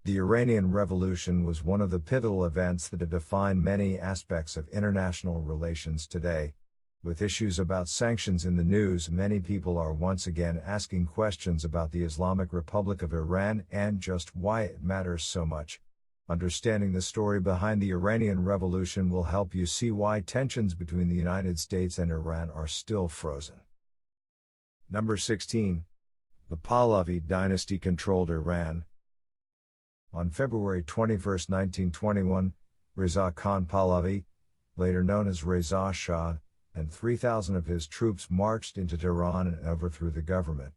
The Iranian Revolution was one of the pivotal events that have defined many aspects of international relations today. With issues about sanctions in the news, many people are once again asking questions about the Islamic Republic of Iran and just why it matters so much. Understanding the story behind the Iranian Revolution will help you see why tensions between the United States and Iran are still frozen. Number 16. The Pahlavi dynasty controlled Iran. On February 21, 1921, Reza Khan Pahlavi, later known as Reza Shah, and 3,000 of his troops marched into Tehran and overthrew the government,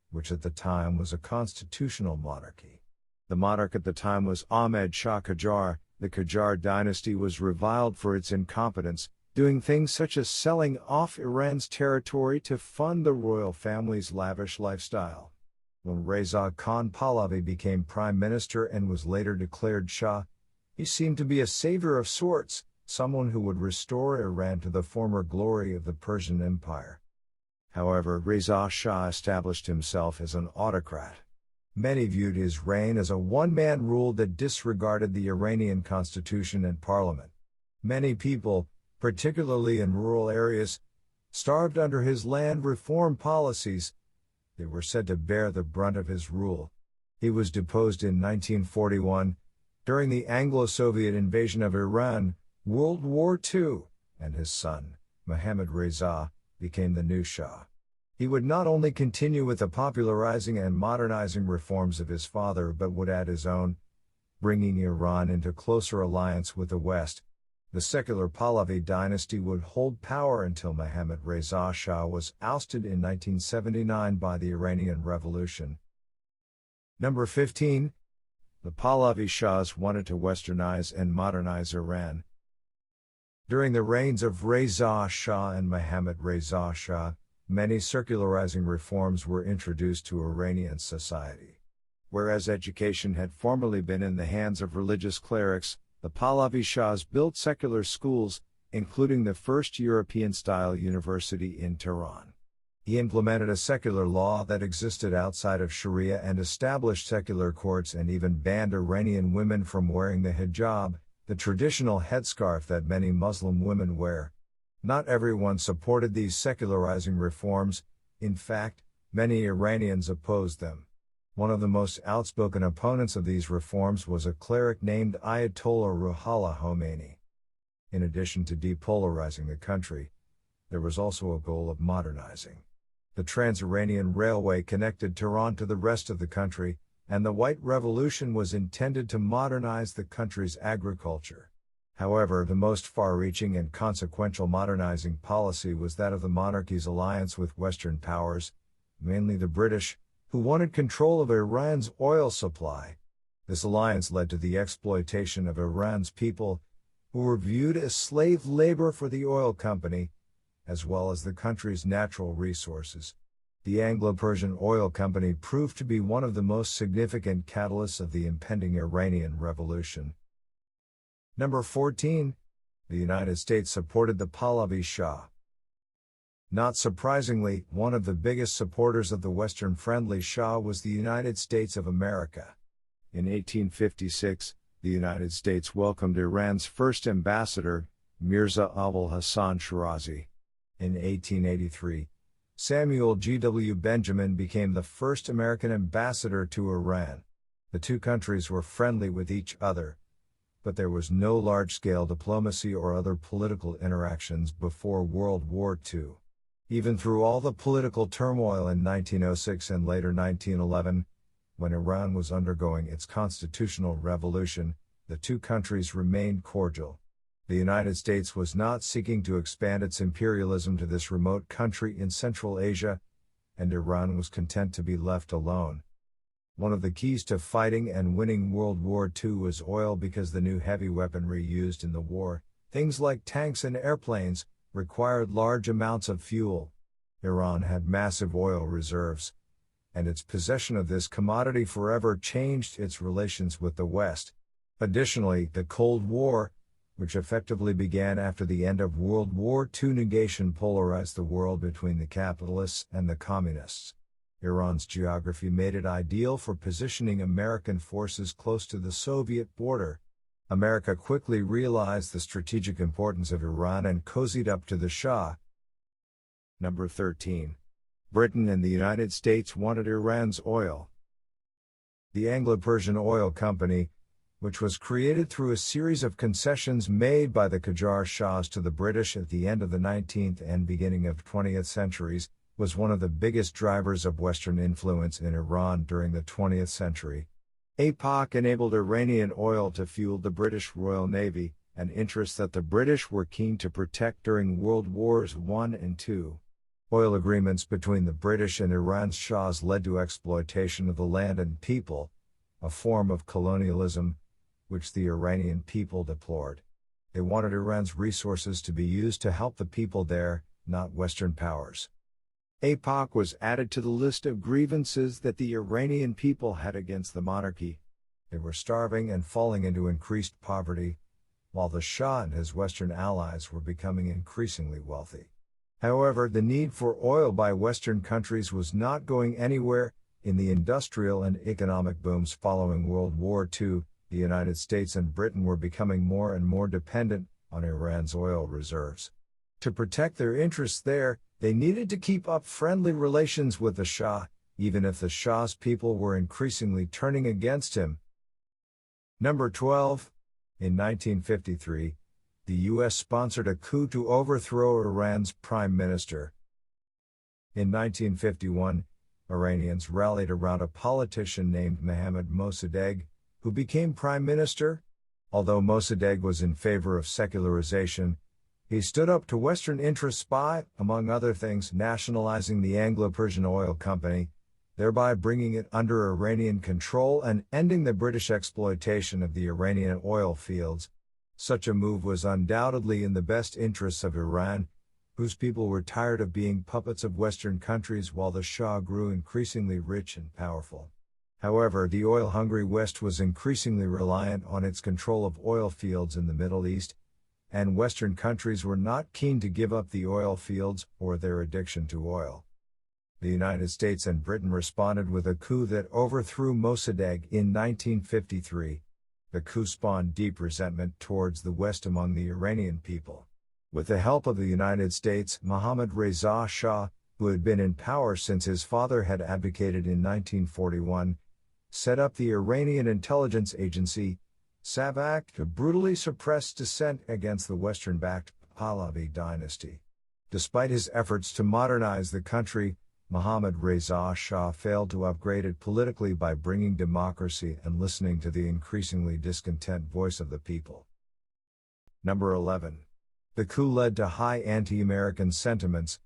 which at the time was a constitutional monarchy. The monarch at the time was Ahmed Shah Qajar. The Qajar dynasty was reviled for its incompetence, doing things such as selling off Iran's territory to fund the royal family's lavish lifestyle. When Reza Khan Pahlavi became prime minister and was later declared Shah, he seemed to be a savior of sorts, someone who would restore Iran to the former glory of the Persian Empire. However, Reza Shah established himself as an autocrat. Many viewed his reign as a one-man rule that disregarded the Iranian constitution and parliament. Many people, particularly in rural areas, starved under his land reform policies. They were said to bear the brunt of his rule. He was deposed in 1941, during the Anglo-Soviet invasion of Iran, World War II, and his son, Mohammad Reza, became the new Shah. He would not only continue with the popularizing and modernizing reforms of his father but would add his own, bringing Iran into closer alliance with the West. The secular Pahlavi dynasty would hold power until Mohammad Reza Shah was ousted in 1979 by the Iranian Revolution. Number 15. The Pahlavi Shahs wanted to westernize and modernize Iran. During the reigns of Reza Shah and Mohammad Reza Shah, many circularizing reforms were introduced to Iranian society. Whereas education had formerly been in the hands of religious clerics, the Pahlavi Shahs built secular schools, including the first European-style university in Tehran. He implemented a secular law that existed outside of Sharia and established secular courts and even banned Iranian women from wearing the hijab, the traditional headscarf that many Muslim women wear. Not everyone supported these secularizing reforms. In fact, many Iranians opposed them. One of the most outspoken opponents of these reforms was a cleric named Ayatollah Khomeini. In addition to depolarizing the country, there was also a goal of modernizing. The Trans-Iranian Railway connected Tehran to the rest of the country, and the White Revolution was intended to modernize the country's agriculture. However, the most far-reaching and consequential modernizing policy was that of the monarchy's alliance with Western powers, mainly the British, who wanted control of Iran's oil supply. This alliance led to the exploitation of Iran's people, who were viewed as slave labor for the oil company, as well as the country's natural resources. The Anglo-Persian Oil Company proved to be one of the most significant catalysts of the impending Iranian Revolution. Number 14. The United States supported the Pahlavi Shah. Not surprisingly, one of the biggest supporters of the Western-friendly Shah was the United States of America. In 1856, the United States welcomed Iran's first ambassador, Mirza Abul Hassan Shirazi. In 1883, Samuel G.W. Benjamin became the first American ambassador to Iran. The two countries were friendly with each other, but there was no large-scale diplomacy or other political interactions before World War II. Even through all the political turmoil in 1906 and later 1911, when Iran was undergoing its constitutional revolution, the two countries remained cordial. The United States was not seeking to expand its imperialism to this remote country in Central Asia, and Iran was content to be left alone. One of the keys to fighting and winning World War II was oil, because the new heavy weaponry used in the war, things like tanks and airplanes, required large amounts of fuel. Iran had massive oil reserves, and its possession of this commodity forever changed its relations with the West. Additionally, the Cold War, which effectively began after the end of World War II negation, polarized the world between the capitalists and the communists. Iran's geography made it ideal for positioning American forces close to the Soviet border. America quickly realized the strategic importance of Iran and cozied up to the Shah. Number 13. Britain and the United States wanted Iran's oil. The Anglo-Persian Oil Company, which was created through a series of concessions made by the Qajar Shahs to the British at the end of the 19th and beginning of 20th centuries, was one of the biggest drivers of Western influence in Iran during the 20th century. APOC enabled Iranian oil to fuel the British Royal Navy, an interest that the British were keen to protect during World Wars I and II. Oil agreements between the British and Iran's Shahs led to exploitation of the land and people, a form of colonialism, which the Iranian people deplored. They wanted Iran's resources to be used to help the people there, not Western powers. APOC was added to the list of grievances that the Iranian people had against the monarchy. They were starving and falling into increased poverty, while the Shah and his Western allies were becoming increasingly wealthy. However, the need for oil by Western countries was not going anywhere. In the industrial and economic booms following World War II, the United States and Britain were becoming more and more dependent on Iran's oil reserves. To protect their interests there, they needed to keep up friendly relations with the Shah, even if the Shah's people were increasingly turning against him. Number 12. In 1953, the U.S. sponsored a coup to overthrow Iran's prime minister. In 1951, Iranians rallied around a politician named Mohammad Mossadegh, who became prime minister. Although Mossadegh was in favor of secularization, he stood up to Western interests by, among other things, nationalizing the Anglo-Persian Oil Company, thereby bringing it under Iranian control and ending the British exploitation of the Iranian oil fields. Such a move was undoubtedly in the best interests of Iran, whose people were tired of being puppets of Western countries while the Shah grew increasingly rich and powerful. However, the oil-hungry West was increasingly reliant on its control of oil fields in the Middle East, and Western countries were not keen to give up the oil fields or their addiction to oil. The United States and Britain responded with a coup that overthrew Mossadegh in 1953. The coup spawned deep resentment towards the West among the Iranian people. With the help of the United States, Mohammad Reza Shah, who had been in power since his father had abdicated in 1941, set up the Iranian intelligence agency, SAVAK, to brutally suppress dissent against the Western-backed Pallavi dynasty. Despite his efforts to modernize the country, Mohammad Reza Shah failed to upgrade it politically by bringing democracy and listening to the increasingly discontent voice of the people. Number 11. The coup led to high anti-American sentiments.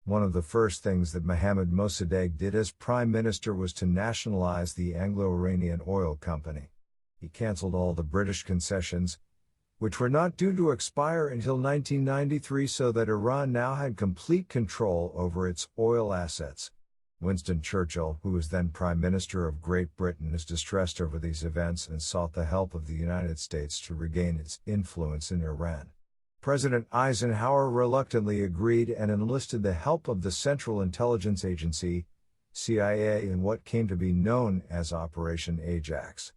One of the first things that Mohammad Mossadegh did as prime minister was to nationalize the Anglo-Iranian Oil Company. He cancelled all the British concessions, which were not due to expire until 1993, so that Iran now had complete control over its oil assets. Winston Churchill, who was then Prime Minister of Great Britain, was distressed over these events and sought the help of the United States to regain its influence in Iran. President Eisenhower reluctantly agreed and enlisted the help of the Central Intelligence Agency, CIA, in what came to be known as Operation Ajax.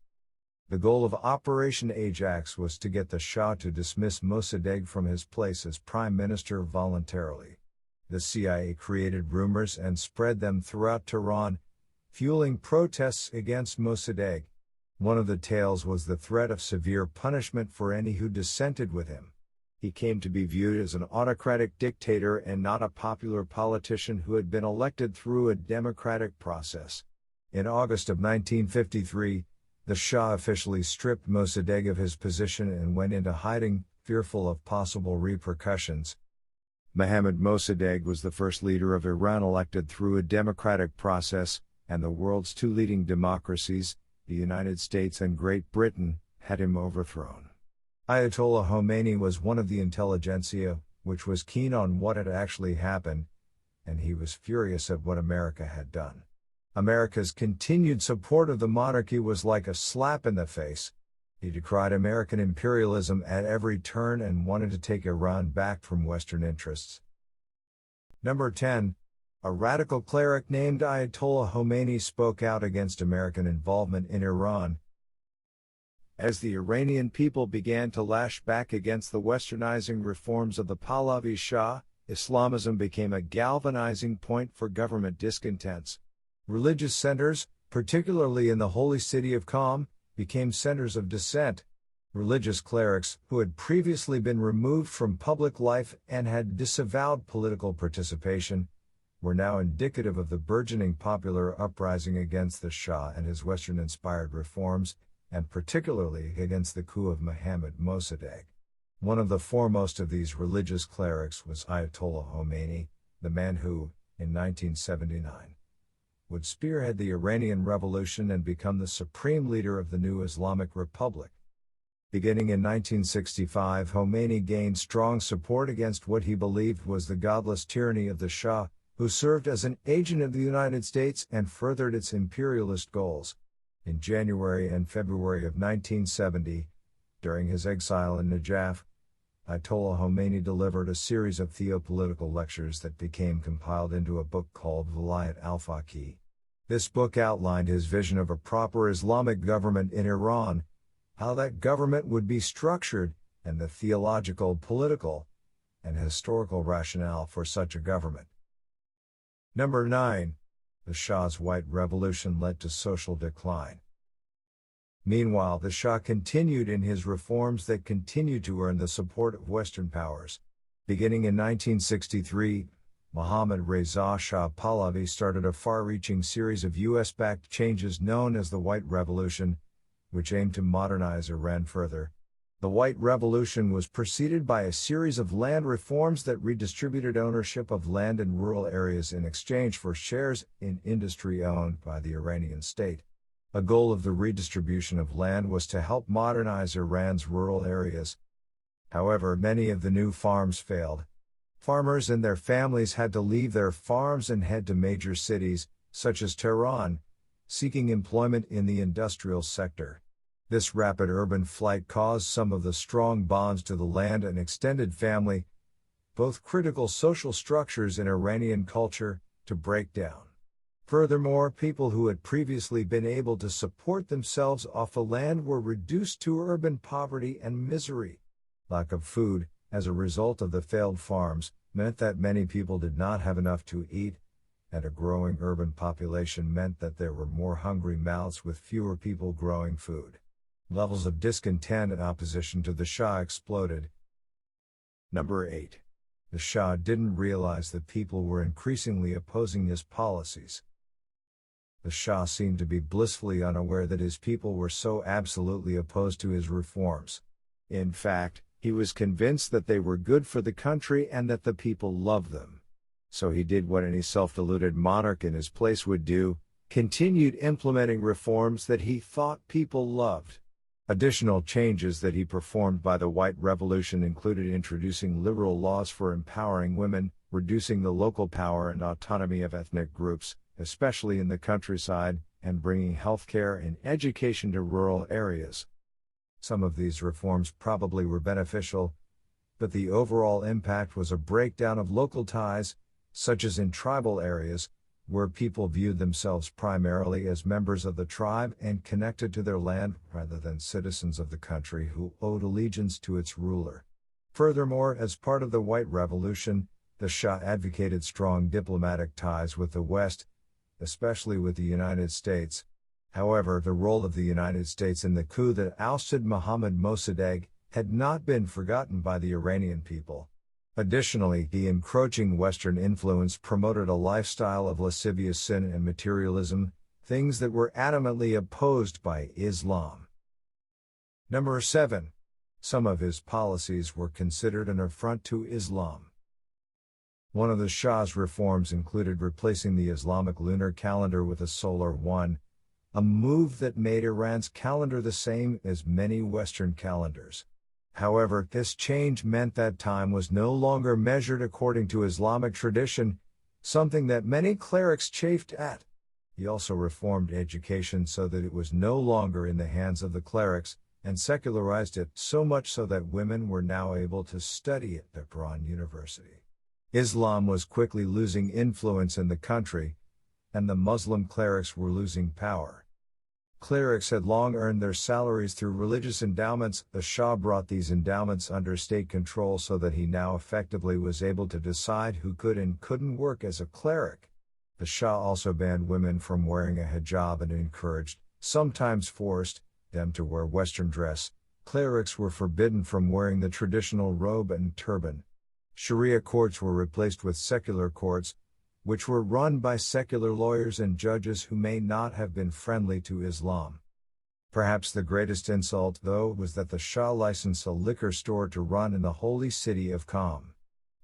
The goal of Operation Ajax was to get the Shah to dismiss Mossadegh from his place as prime minister voluntarily. The CIA created rumors and spread them throughout Tehran, fueling protests against Mossadegh. One of the tales was the threat of severe punishment for any who dissented with him. He came to be viewed as an autocratic dictator and not a popular politician who had been elected through a democratic process. In August of 1953, the Shah officially stripped Mossadegh of his position and went into hiding, fearful of possible repercussions. Mohammad Mossadegh was the first leader of Iran elected through a democratic process, and the world's two leading democracies, the United States and Great Britain, had him overthrown. Ayatollah Khomeini was one of the intelligentsia, which was keen on what had actually happened, and he was furious at what America had done. America's continued support of the monarchy was like a slap in the face. He decried American imperialism at every turn and wanted to take Iran back from Western interests. Number 10. A radical cleric named Ayatollah Khomeini spoke out against American involvement in Iran. As the Iranian people began to lash back against the westernizing reforms of the Pahlavi Shah, Islamism became a galvanizing point for government discontents. Religious centers, particularly in the holy city of Qom, became centers of dissent. Religious clerics, who had previously been removed from public life and had disavowed political participation, were now indicative of the burgeoning popular uprising against the Shah and his Western-inspired reforms, and particularly against the coup of Mohammad Mossadegh. One of the foremost of these religious clerics was Ayatollah Khomeini, the man who, in 1979, would spearhead the Iranian Revolution and become the supreme leader of the new Islamic Republic. Beginning in 1965, Khomeini gained strong support against what he believed was the godless tyranny of the Shah, who served as an agent of the United States and furthered its imperialist goals. In January and February of 1970, during his exile in Najaf, Ayatollah Khomeini delivered a series of theopolitical lectures that became compiled into a book called Vilayat al-Faqih. This book outlined his vision of a proper Islamic government in Iran, how that government would be structured, and the theological, political, and historical rationale for such a government. Number 9. The Shah's White Revolution led to social decline. Meanwhile, the Shah continued in his reforms that continued to earn the support of Western powers. Beginning in 1963, Mohammad Reza Shah Pahlavi started a far-reaching series of U.S.-backed changes known as the White Revolution, which aimed to modernize Iran further. The White Revolution was preceded by a series of land reforms that redistributed ownership of land in rural areas in exchange for shares in industry owned by the Iranian state. A goal of the redistribution of land was to help modernize Iran's rural areas. However, many of the new farms failed. Farmers and their families had to leave their farms and head to major cities, such as Tehran, seeking employment in the industrial sector. This rapid urban flight caused some of the strong bonds to the land and extended family, both critical social structures in Iranian culture, to break down. Furthermore, people who had previously been able to support themselves off the land were reduced to urban poverty and misery. Lack of food, as a result of the failed farms, meant that many people did not have enough to eat, and a growing urban population meant that there were more hungry mouths with fewer people growing food. Levels of discontent and opposition to the Shah exploded. Number 8. The Shah didn't realize that people were increasingly opposing his policies. The Shah seemed to be blissfully unaware that his people were so absolutely opposed to his reforms. In fact, he was convinced that they were good for the country and that the people loved them. So he did what any self-deluded monarch in his place would do, continued implementing reforms that he thought people loved. Additional changes that he performed by the White Revolution included introducing liberal laws for empowering women, reducing the local power and autonomy of ethnic groups, especially in the countryside, and bringing healthcare and education to rural areas. Some of these reforms probably were beneficial, but the overall impact was a breakdown of local ties, such as in tribal areas, where people viewed themselves primarily as members of the tribe and connected to their land rather than citizens of the country who owed allegiance to its ruler. Furthermore, as part of the White Revolution, the Shah advocated strong diplomatic ties with the West, especially with the United States. However, the role of the United States in the coup that ousted Mohammad Mossadegh had not been forgotten by the Iranian people. Additionally, the encroaching Western influence promoted a lifestyle of lascivious sin and materialism, things that were adamantly opposed by Islam. Number 7. Some of his policies were considered an affront to Islam. One of the Shah's reforms included replacing the Islamic lunar calendar with a solar one, a move that made Iran's calendar the same as many Western calendars. However, this change meant that time was no longer measured according to Islamic tradition, something that many clerics chafed at. He also reformed education so that it was no longer in the hands of the clerics, and secularized it so much so that women were now able to study at Tehran University. Islam was quickly losing influence in the country, and the Muslim clerics were losing power. Clerics had long earned their salaries through religious endowments. The Shah brought these endowments under state control so that he now effectively was able to decide who could and couldn't work as a cleric. The Shah also banned women from wearing a hijab and encouraged, sometimes forced, them to wear Western dress. Clerics were forbidden from wearing the traditional robe and turban. Sharia courts were replaced with secular courts, which were run by secular lawyers and judges who may not have been friendly to Islam. Perhaps the greatest insult, though, was that the Shah licensed a liquor store to run in the holy city of Qom.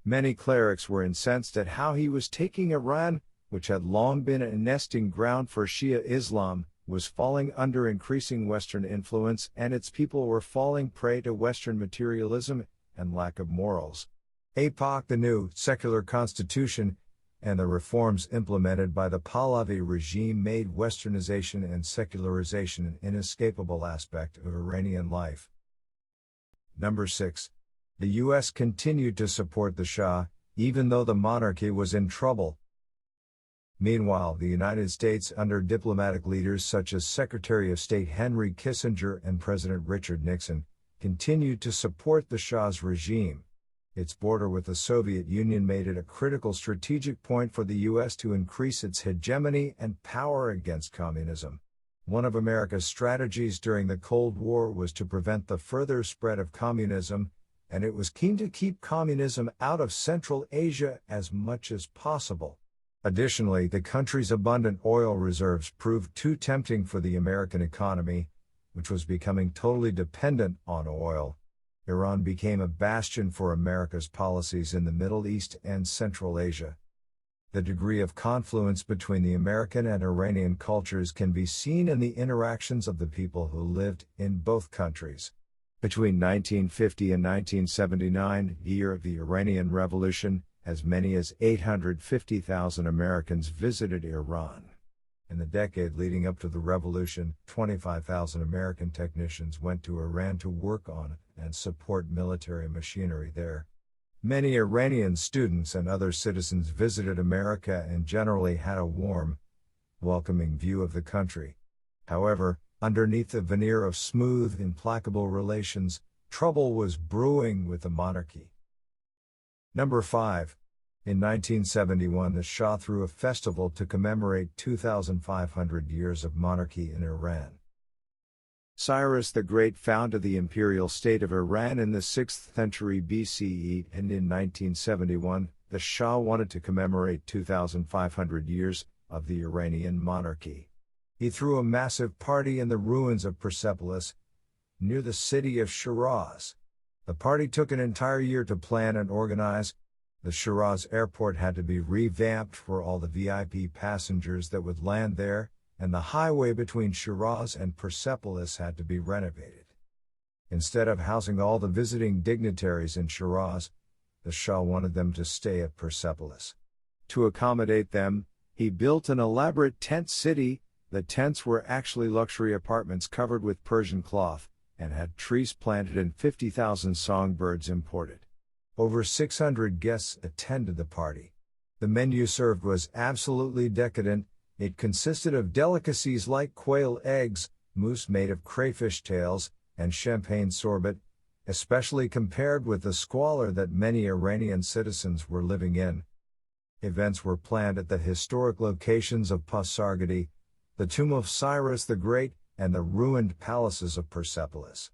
Many clerics were incensed at how he was taking Iran, which had long been a nesting ground for Shia Islam, was falling under increasing Western influence, and its people were falling prey to Western materialism and lack of morals. The new secular constitution and the reforms implemented by the Pallavi regime made Westernization and secularization an inescapable aspect of Iranian life. Number 6. The U.S. continued to support the Shah, even though the monarchy was in trouble. Meanwhile, the United States, under diplomatic leaders such as Secretary of State Henry Kissinger and President Richard Nixon, continued to support the Shah's regime. Its border with the Soviet Union made it a critical strategic point for the U.S. to increase its hegemony and power against communism. One of America's strategies during the Cold War was to prevent the further spread of communism, and it was keen to keep communism out of Central Asia as much as possible. Additionally, the country's abundant oil reserves proved too tempting for the American economy, which was becoming totally dependent on oil. Iran became a bastion for America's policies in the Middle East and Central Asia. The degree of confluence between the American and Iranian cultures can be seen in the interactions of the people who lived in both countries. Between 1950 and 1979, the year of the Iranian Revolution, as many as 850,000 Americans visited Iran. In the decade leading up to the revolution, 25,000 American technicians went to Iran to work on and support military machinery there. Many Iranian students and other citizens visited America and generally had a warm, welcoming view of the country. However, underneath the veneer of smooth, implacable relations, trouble was brewing with the monarchy. Number 5. In 1971, the Shah threw a festival to commemorate 2,500 years of monarchy in Iran. Cyrus the Great founded the imperial state of Iran in the 6th century BCE, and in 1971, the Shah wanted to commemorate 2,500 years of the Iranian monarchy. He threw a massive party in the ruins of Persepolis, near the city of Shiraz. The party took an entire year to plan and organize. The Shiraz airport had to be revamped for all the VIP passengers that would land there, and the highway between Shiraz and Persepolis had to be renovated. Instead of housing all the visiting dignitaries in Shiraz, the Shah wanted them to stay at Persepolis. To accommodate them, he built an elaborate tent city. The tents were actually luxury apartments covered with Persian cloth, and had trees planted and 50,000 songbirds imported. Over 600 guests attended the party. The menu served was absolutely decadent. It consisted of delicacies like quail eggs, mousse made of crayfish tails, and champagne sorbet, especially compared with the squalor that many Iranian citizens were living in. Events were planned at the historic locations of Pasargadae, the tomb of Cyrus the Great, and the ruined palaces of Persepolis.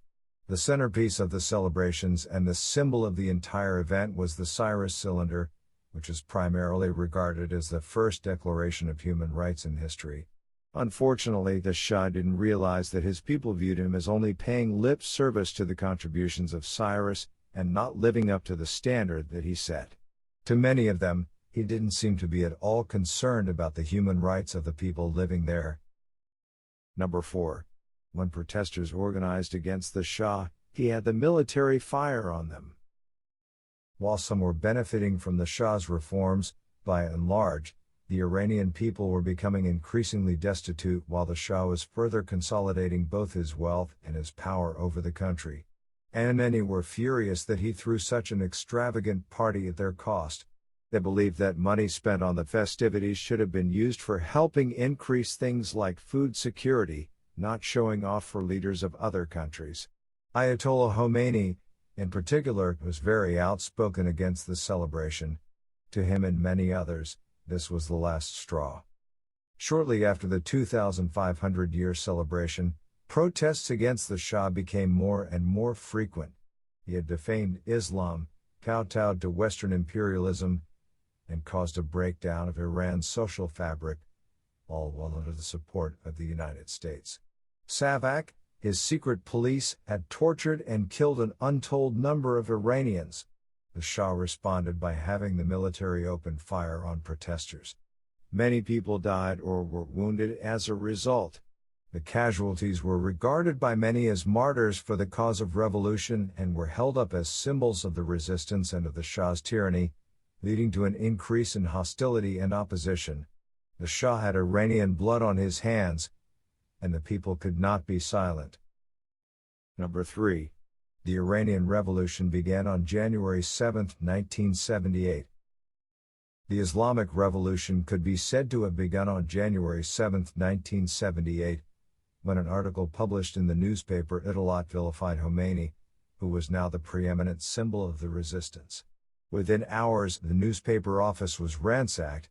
The centerpiece of the celebrations and the symbol of the entire event was the Cyrus cylinder, which is primarily regarded as the first declaration of human rights in history. Unfortunately, the Shah didn't realize that his people viewed him as only paying lip service to the contributions of Cyrus, and not living up to the standard that he set. To many of them, he didn't seem to be at all concerned about the human rights of the people living there. Number 4. When protesters organized against the Shah, he had the military fire on them. While some were benefiting from the Shah's reforms, by and large, the Iranian people were becoming increasingly destitute while the Shah was further consolidating both his wealth and his power over the country. And many were furious that he threw such an extravagant party at their cost. They believed that money spent on the festivities should have been used for helping increase things like food security, not showing off for leaders of other countries. Ayatollah Khomeini, in particular, was very outspoken against the celebration. To him and many others, this was the last straw. Shortly after the 2,500-year celebration, protests against the Shah became more and more frequent. He had defamed Islam, kowtowed to Western imperialism, and caused a breakdown of Iran's social fabric, all while under the support of the United States. Savak, his secret police, had tortured and killed an untold number of Iranians. The Shah responded by having the military open fire on protesters. Many people died or were wounded as a result. The casualties were regarded by many as martyrs for the cause of revolution and were held up as symbols of the resistance and of the Shah's tyranny, leading to an increase in hostility and opposition. The Shah had Iranian blood on his hands, and the people could not be silent. Number 3. The Iranian Revolution began on January 7, 1978. The Islamic Revolution could be said to have begun on January 7, 1978, when an article published in the newspaper Italot vilified Khomeini, who was now the preeminent symbol of the resistance. Within hours, the newspaper office was ransacked,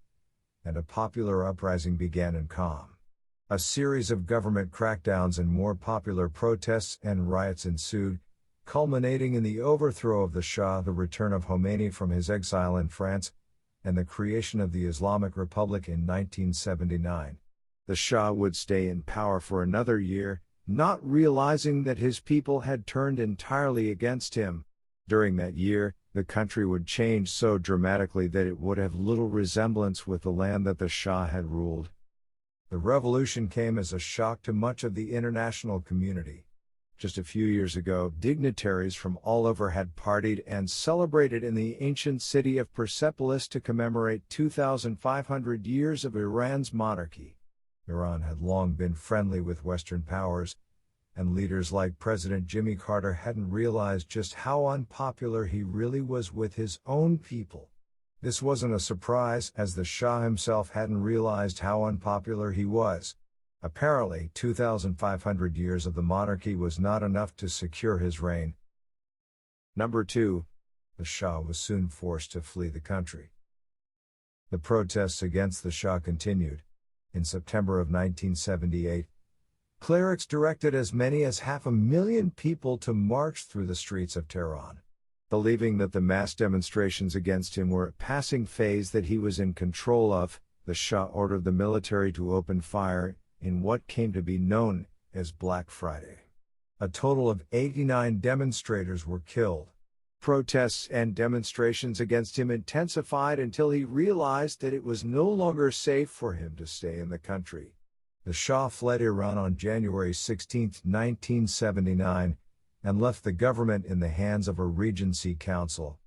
and a popular uprising began in Qom. A series of government crackdowns and more popular protests and riots ensued, culminating in the overthrow of the Shah, the return of Khomeini from his exile in France, and the creation of the Islamic Republic in 1979. The Shah would stay in power for another year, not realizing that his people had turned entirely against him. During that year, the country would change so dramatically that it would have little resemblance with the land that the Shah had ruled. The revolution came as a shock to much of the international community. Just a few years ago, dignitaries from all over had partied and celebrated in the ancient city of Persepolis to commemorate 2,500 years of Iran's monarchy. Iran had long been friendly with Western powers, and leaders like President Jimmy Carter hadn't realized just how unpopular he really was with his own people. This wasn't a surprise, as the Shah himself hadn't realized how unpopular he was. Apparently, 2,500 years of the monarchy was not enough to secure his reign. Number 2. The Shah was soon forced to flee the country. The protests against the Shah continued. In September of 1978, clerics directed as many as 500,000 people to march through the streets of Tehran. Believing that the mass demonstrations against him were a passing phase that he was in control of, the Shah ordered the military to open fire in what came to be known as Black Friday. A total of 89 demonstrators were killed. Protests and demonstrations against him intensified until he realized that it was no longer safe for him to stay in the country. The Shah fled Iran on January 16, 1979, and left the government in the hands of a Regency Council.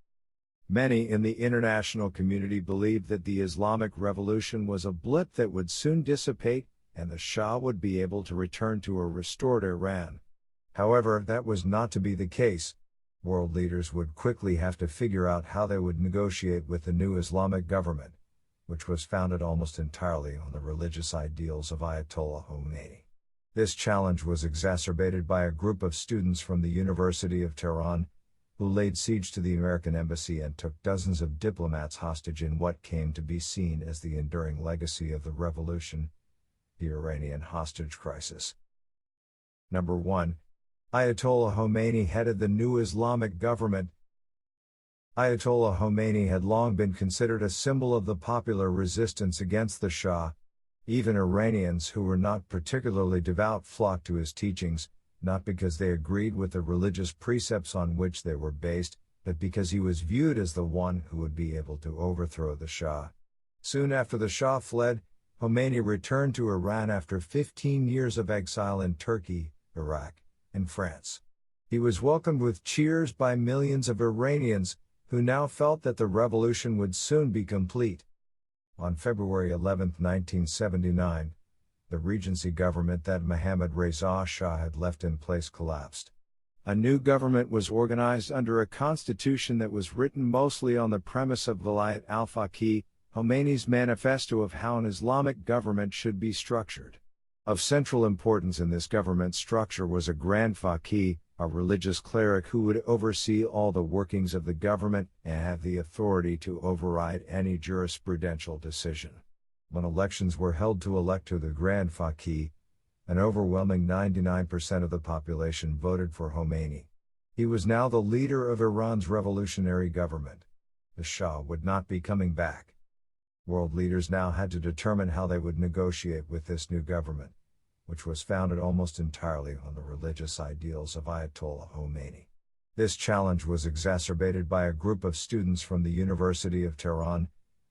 Many in the international community believed that the Islamic Revolution was a blip that would soon dissipate, and the Shah would be able to return to a restored Iran. However, that was not to be the case. World leaders would quickly have to figure out how they would negotiate with the new Islamic government, which was founded almost entirely on the religious ideals of Ayatollah Khomeini. This challenge was exacerbated by a group of students from the University of Tehran, who laid siege to the American embassy and took dozens of diplomats hostage in what came to be seen as the enduring legacy of the revolution, the Iranian hostage crisis. Number 1. Ayatollah Khomeini headed the new Islamic government. Ayatollah Khomeini had long been considered a symbol of the popular resistance against the Shah. Even Iranians who were not particularly devout flocked to his teachings, not because they agreed with the religious precepts on which they were based, but because he was viewed as the one who would be able to overthrow the Shah. Soon after the Shah fled, Khomeini returned to Iran after 15 years of exile in Turkey, Iraq, and France. He was welcomed with cheers by millions of Iranians, who now felt that the revolution would soon be complete. On February 11, 1979, the Regency government that Mohammad Reza Shah had left in place collapsed. A new government was organized under a constitution that was written mostly on the premise of Velayat al-Faqih, Khomeini's manifesto of how an Islamic government should be structured. Of central importance in this government structure was a grand faqih, a religious cleric who would oversee all the workings of the government and have the authority to override any jurisprudential decision. When elections were held to elect the grand faqih, an overwhelming 99% of the population voted for Khomeini. He was now the leader of Iran's revolutionary government. The Shah would not be coming back. World leaders now had to determine how they would negotiate with this new government, which was founded almost entirely on the religious ideals of Ayatollah Khomeini. This challenge was exacerbated by a group of students from the University of Tehran,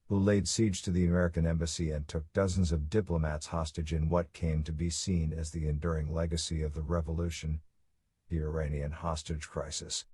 who laid siege to the American embassy and took dozens of diplomats hostage in what came to be seen as the enduring legacy of the revolution, the Iranian hostage crisis.